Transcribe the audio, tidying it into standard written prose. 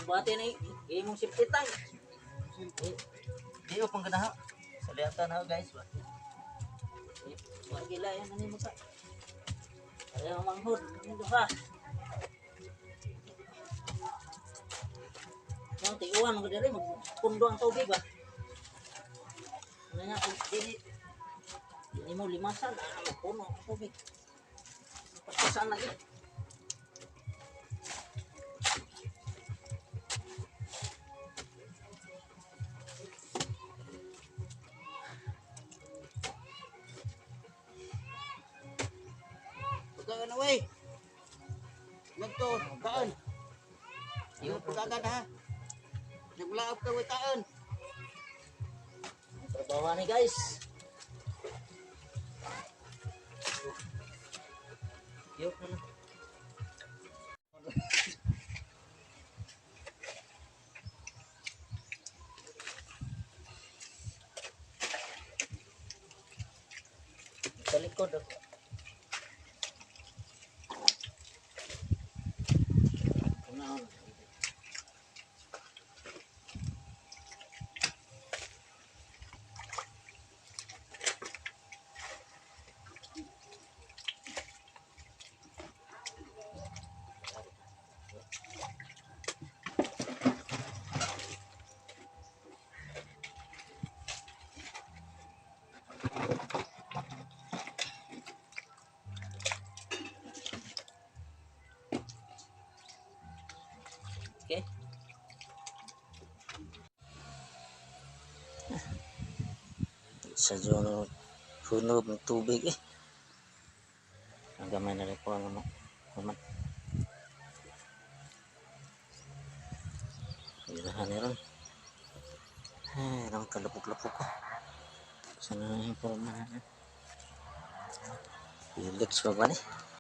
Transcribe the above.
Bati na imong safety tank. Di o pang ganaha. Saliatan ha guys ba. Magila yan ano mo ka. Ayaw manghod nito ha. Yung tiguan mo diri magpundo ang tubig ba. Ano nga di mo limasan magpuno ang tubig. Pasasan lagi. Pagkakan away. Magto, kaan. Yung pagkakan ha. Naglaap ka with kaan. Trabaho ni guys. Yuk na. Sa likod ako. Una-una. Okay. Sa zona hunog ng tubig eh. Ang gamay na rin po ang ano. Naman. Ilahan nila. Ay, lang kalapok-lapok ko. Sana na yung forma na. Felix pa ba ni?